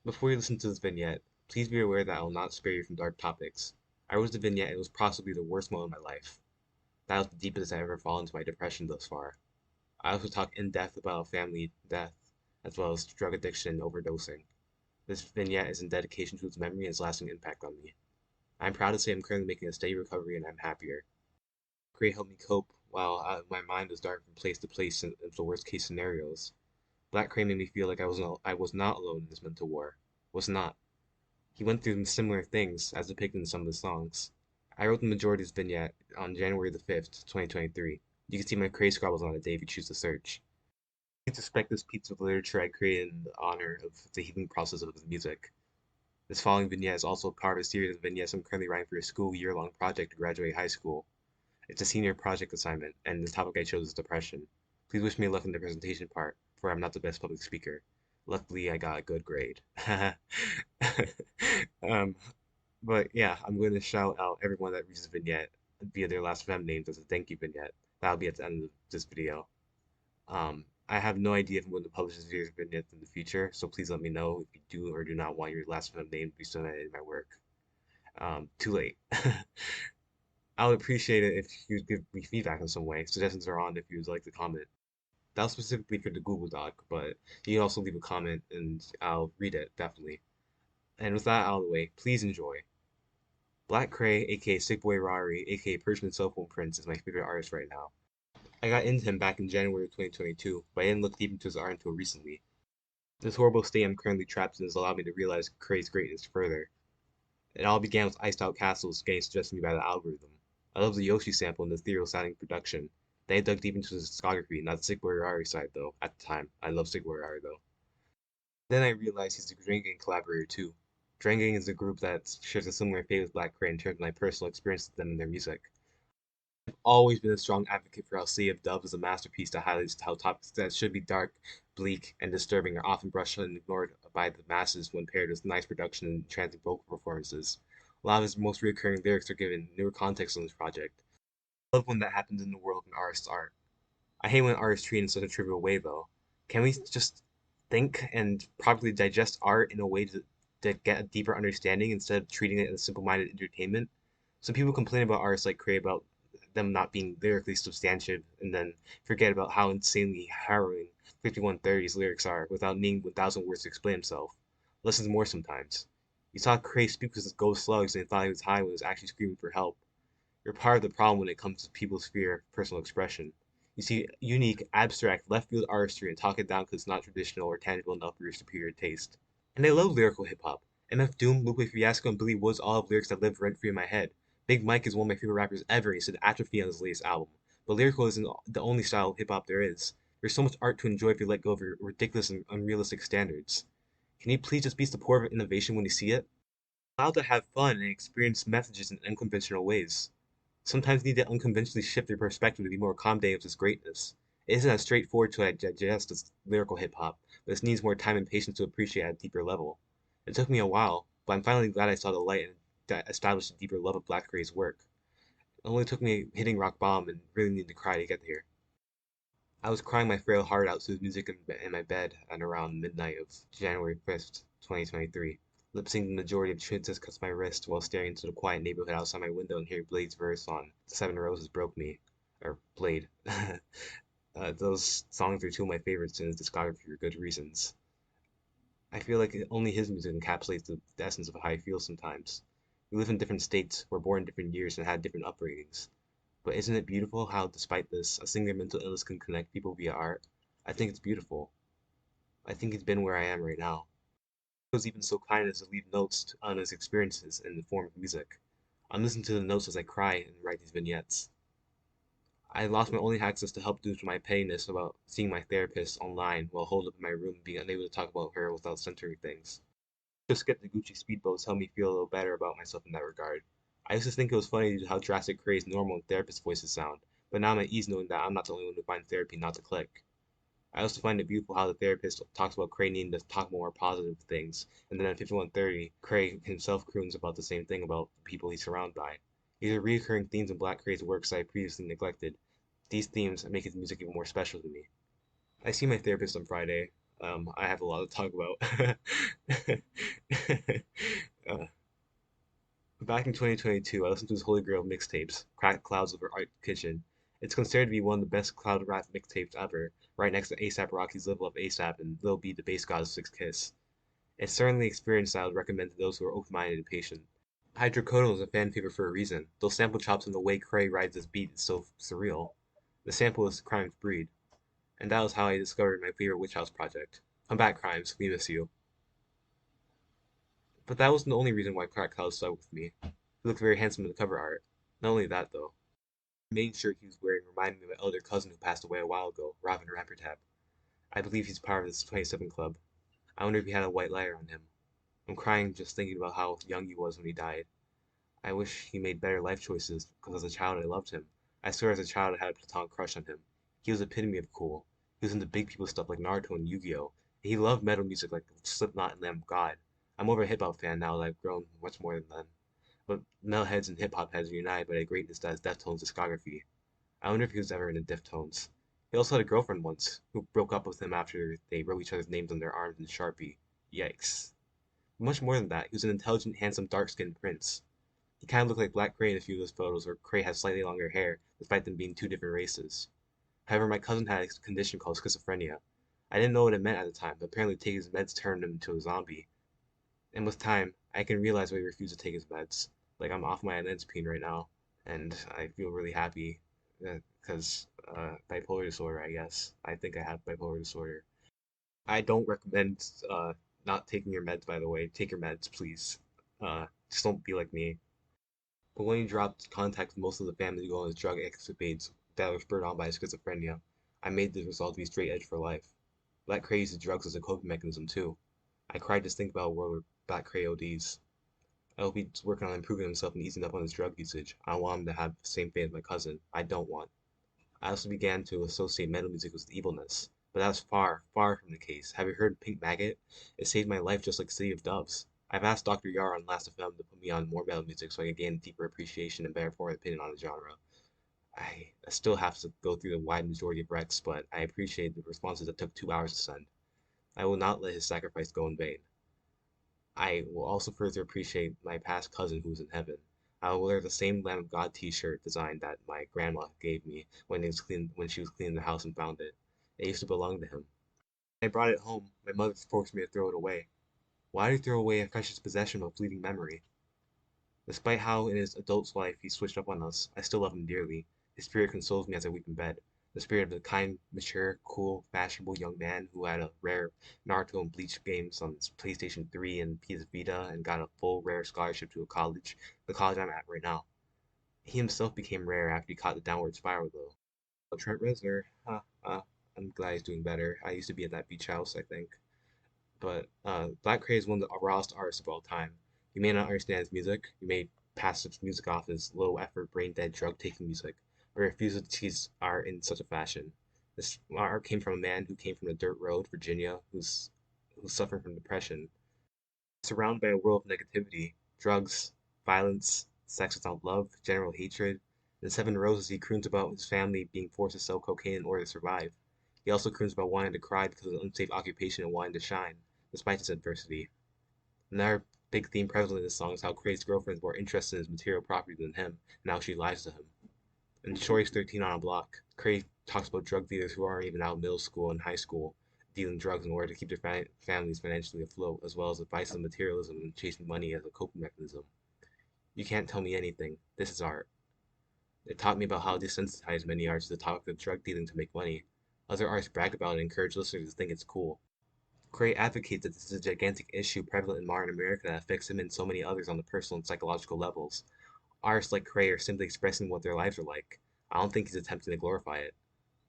Before you listen to this vignette, please be aware that I will not spare you from dark topics. I wrote the vignette and it was possibly the worst moment of my life. That was the deepest I've ever fallen into my depression thus far. I also talk in depth about family death, as well as drug addiction and overdosing. This vignette is in dedication to its memory and its lasting impact on me. I'm proud to say I'm currently making a steady recovery and I'm happier. Kray helped me cope while my mind was darting from place to place in the worst case scenarios. Black Kray made me feel like I was not alone in this mental war. Was not. He went through similar things, as depicted in some of the songs. I wrote the majority of this vignette on January 5th, 2023. You can see my Kray scribbles on it if you choose to search. Please respect this piece of literature I created in honor of the healing process of his music. This following vignette is also part of a series of vignettes I'm currently writing for a school year-long project to graduate high school. It's a senior project assignment, and the topic I chose is depression. Please wish me luck in the presentation part, for I'm not the best public speaker. Luckily, I got a good grade. um, but yeah, I'm going to shout out everyone that reads this vignette via their last fem names as a thank you vignette. That'll be at the end of this video. I have no idea if I'm going to publish this video vignette in the future, so please let me know if you do or do not want your last fem name to be shown in my work. Too late. I would appreciate it if you would give me feedback in some way. Suggestions are on if you would like to comment. That was specifically for the Google Doc, but you can also leave a comment and I'll read it, definitely. And with that out of the way, please enjoy. Black Kray, aka Sick Boy Rari, aka Persian Cell Phone Prince, is my favorite artist right now. I got into him back in January of 2022, but I didn't look deep into his art until recently. This horrible state I'm currently trapped in has allowed me to realize Kray's greatness further. It all began with Iced Out Castles getting suggested to me by the algorithm. I love the Yoshi sample and the ethereal sounding production. Then I dug deep into his discography, not the Sick Boy Rari side though, at the time. I love Sick Boy Rari though. Then I realized he's a drinking collaborator too. Drinking is a group that shares a similar fate with Black Kray in terms of my personal experience with them and their music. I've always been a strong advocate for how Sea of Dove is a masterpiece that highlights how topics that should be dark, bleak, and disturbing are often brushed and ignored by the masses when paired with nice production and transient vocal performances. A lot of his most recurring lyrics are given newer context on this project. I love when that happens in the world of artists' art. I hate when art is treated in such a trivial way, though. Can we just think and properly digest art in a way to get a deeper understanding instead of treating it as simple-minded entertainment? Some people complain about artists like Kray about them not being lyrically substantive and then forget about how insanely harrowing 5130's lyrics are without needing 1,000 words to explain himself. Less is more sometimes. You saw Kray speak with his ghost slugs and thought he was high when he was actually screaming for help. You're part of the problem when it comes to people's fear of personal expression. You see unique, abstract, left field artistry and talk it down because it's not traditional or tangible enough for your superior taste. And I love lyrical hip hop. MF Doom, Lupe Fiasco, and Billy Woods all have lyrics that live rent free in my head. Big Mike is one of my favorite rappers ever, and he said Atrophy on his latest album. But lyrical isn't the only style of hip hop there is. There's so much art to enjoy if you let go of your ridiculous and unrealistic standards. Can you please just be supportive of innovation when you see it? Allow to have fun and experience messages in unconventional ways. Sometimes need to unconventionally shift your perspective to be more accommodating of this greatness. It isn't as straightforward to digest as lyrical hip hop, but this needs more time and patience to appreciate at a deeper level. It took me a while, but I'm finally glad I saw the light and established a deeper love of Black Kray's work. It only took me hitting rock bottom and really needing to cry to get here. I was crying my frail heart out to his music in my bed at around midnight of January 5th, 2023. Lip syncing the majority of Princess Cuts My Wrist while staring into the quiet neighborhood outside my window and hearing Blade's verse on Seven Roses Broke Me. Or Blade. Those songs are two of my favorites in his discography for good reasons. I feel like only his music encapsulates the essence of how I feel sometimes. We live in different states, were born in different years, and had different upbringings. But isn't it beautiful how, despite this, a singular mental illness can connect people via art? I think it's beautiful. I think he's been where I am right now. He was even so kind as to leave notes on his experiences in the form of music. I'm listening to the notes as I cry and write these vignettes. I lost my only access to help due to my pettiness about seeing my therapist online while holed up in my room being unable to talk about her without censoring things. Just get the Gucci speedboats helped me feel a little better about myself in that regard. I used to think it was funny how drastic Kray's normal and therapist voices sound, but now I'm at ease knowing that I'm not the only one who finds therapy not to click. I also find it beautiful how the therapist talks about Kray needing to talk more positive things, and then at 5130, Kray himself croons about the same thing about the people he's surrounded by. These are recurring themes in Black Kray's works I previously neglected. These themes make his music even more special to me. I see my therapist on Friday. I have a lot to talk about. uh, Back in 2022, I listened to his Holy Grail mixtapes, Cracked Clouds Over Art Kitchen. It's considered to be one of the best cloud rap mixtapes ever, right next to ASAP Rocky's Level Up ASAP and Lil B the Bass God's Six Kiss. It's certainly an experience I would recommend to those who are open-minded and patient. Hydrocodone is a fan favorite for a reason. Those sample chops and the way Kray rides his beat is so surreal. The sample is Crime's breed, and that was how I discovered my favorite Witch House project. Come back, Crimes, we miss you. But that wasn't the only reason why Crack Cloud stuck with me. He looked very handsome in the cover art. Not only that, though. The main shirt he was wearing reminded me of my elder cousin who passed away a while ago, Robin Rampertab. I believe he's part of this 27 Club. I wonder if he had a white lighter on him. I'm crying just thinking about how young he was when he died. I wish he made better life choices, because as a child I loved him. I swear as a child I had a platonic crush on him. He was the epitome of cool. He was into big people stuff like Naruto and Yu-Gi-Oh! And he loved metal music like Slipknot and Lamb of God. I'm more of a hip-hop fan now that I've grown much more than then. But metalheads and hip-hop heads are united by the greatness that is Deftones' discography. I wonder if he was ever into Deftones. He also had a girlfriend once, who broke up with him after they wrote each other's names on their arms in Sharpie. Yikes. Much more than that, he was an intelligent, handsome, dark-skinned prince. He kind of looked like Black Kray in a few of those photos where Kray has slightly longer hair, despite them being two different races. However, my cousin had a condition called schizophrenia. I didn't know what it meant at the time, but apparently taking his meds turned him into a zombie. And with time, I can realize why he refused to take his meds. Like, I'm off my olanzapine right now, and I feel really happy because bipolar disorder, I guess. I think I have bipolar disorder. I don't recommend not taking your meds, by the way. Take your meds, please. Just don't be like me. But when he dropped contact with most of the family to go on his drug escapades that were spurred on by schizophrenia, I made the resolve to be straight edge for life. Black Kray uses drugs as a coping mechanism too. I cried just think about a world where Black Kray ODs. I hope he's working on improving himself and easing up on his drug usage. I want him to have the same fate as my cousin. I don't want. I also began to associate metal music with evilness, but that's far, far from the case. Have you heard Pink Maggot? It saved my life just like City of Doves. I've asked Dr. Yar on Last FM to put me on more metal music so I can gain a deeper appreciation and better formed opinion on the genre. I still have to go through the wide majority of Rex, but I appreciate the responses that took 2 hours to send. I will not let his sacrifice go in vain. I will also further appreciate my past cousin who is in heaven. I will wear the same Lamb of God T-shirt design that my grandma gave me when she was cleaning the house and found it. It used to belong to him. When I brought it home, my mother forced me to throw it away. Why do you throw away a precious possession of a fleeting memory? Despite how in his adult life he switched up on us, I still love him dearly. His spirit consoles me as I weep in bed. The spirit of the kind, mature, cool, fashionable young man who had a rare Naruto and Bleach games on his PlayStation 3 and PS Vita and got a full rare scholarship to a college, the college I'm at right now. He himself became rare after he caught the downward spiral, though. Trent Reznor, I'm glad he's doing better. I used to be at that beach house, I think. But Black Kray is one of the rawest artists of all time. You may not understand his music. You may pass his music off as low effort, brain dead, drug taking music, but refuse to tease art in such a fashion. This art came from a man who came from the dirt road, Virginia, who's suffering from depression, surrounded by a world of negativity, drugs, violence, sex without love, general hatred. In Seven Roses, he croons about his family being forced to sell cocaine in order to survive. He also croons about wanting to cry because of an unsafe occupation and wanting to shine, despite his adversity. Another big theme prevalent in this song is how Kray's girlfriend is more interested in his material property than him, and how she lies to him. In Shorty's 13 on a Block, Kray talks about drug dealers who aren't even out of middle school and high school dealing drugs in order to keep their families financially afloat, as well as advice on materialism and chasing money as a coping mechanism. You can't tell me anything. This is art. It taught me about how desensitized many are to the topic of drug dealing to make money. Other artists brag about it and encourage listeners to think it's cool. Kray advocates that this is a gigantic issue prevalent in modern America that affects him and so many others on the personal and psychological levels. Artists like Kray are simply expressing what their lives are like. I don't think he's attempting to glorify it.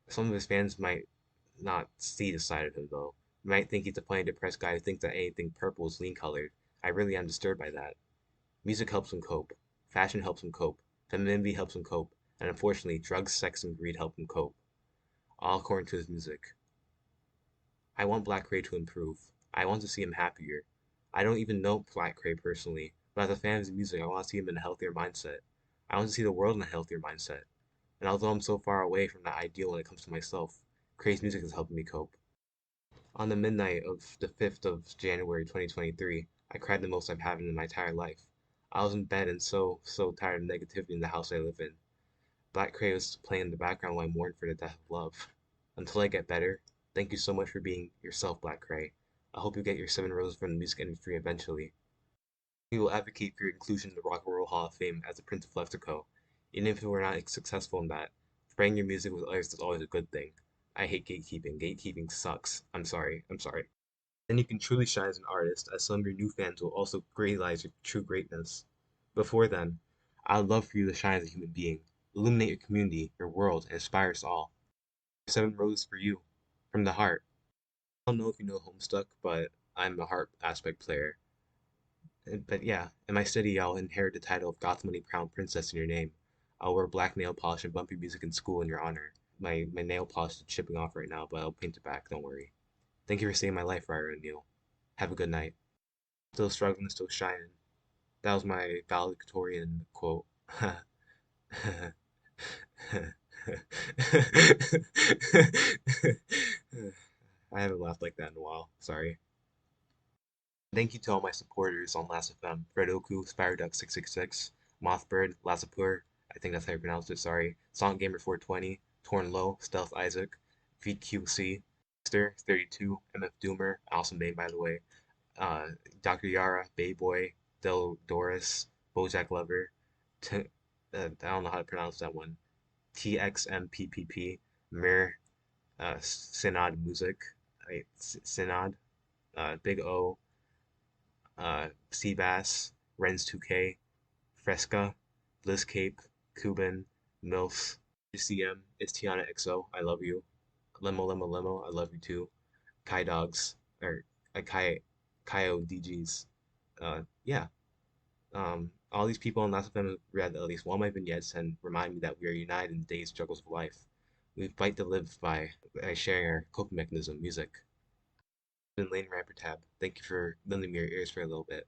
Some of his fans might not see this side of him, though. They might think he's a plain depressed guy who thinks that anything purple is lean colored. I really am disturbed by that. Music helps him cope. Fashion helps him cope. Femininity helps him cope. And unfortunately, drugs, sex, and greed help him cope. All according to his music. I want Black Kray to improve. I want to see him happier. I don't even know Black Kray personally, but as a fan of his music, I want to see him in a healthier mindset. I want to see the world in a healthier mindset. And although I'm so far away from that ideal when it comes to myself, Kray's music is helping me cope. On the midnight of the 5th of January 2023, I cried the most I've had in my entire life. I was in bed and so tired of negativity in the house I live in. Black Kray was playing in the background while I mourned for the death of love. Until I get better, thank you so much for being yourself, Black Kray. I hope you get your 7 roses from the music industry eventually. We will advocate for your inclusion in the Rock and Roll Hall of Fame as a Prince of Leftico. Even if we're not successful in that, spreading your music with others is always a good thing. I hate gatekeeping. Gatekeeping sucks. I'm sorry. I'm sorry. Then you can truly shine as an artist, as some of your new fans will also realize your true greatness. Before then, I would love for you to shine as a human being, illuminate your community, your world, and inspire us all. 7 roses for you, from the heart. I don't know if you know Homestuck, but I'm a harp aspect player. But yeah, in my study, I'll inherit the title of Gothmoney Crown Princess in your name. I'll wear black nail polish and bump your music in school in your honor. My nail polish is chipping off right now, but I'll paint it back, don't worry. Thank you for saving my life, Ryder O'Neil. Have a good night. Still struggling, still shining. That was my valedictorian quote. I haven't laughed like that in a while. Sorry. Thank you to all my supporters on Last.fm. Fredoku, Spireduck666, Mothbird, Lasapur, I think that's how you pronounce it, sorry. SonicGamer420, Torn Low, Stealth Isaac, VQC, Ster32, MF Doomer, awesome name by the way, Dr. Yara, Bayboy, Del Doris, Bojack Lover, I don't know how to pronounce that one, TXMPPP, Mir, Synod Music, Synod, Big O, Seabass, Renz2K, Fresca, Blizzcape, Cuban, Milfs, CM, it's Tiana XO, I love you. Lemo, I love you too. Kai Dogs, or Kaio DGs. Yeah. All these people on Last of Them have read at least one of my vignettes and remind me that we are united in the day's struggles of life. We fight to live by sharing our coping mechanism, music. Been Lain Rampertab. Thank you for lending me your ears for a little bit.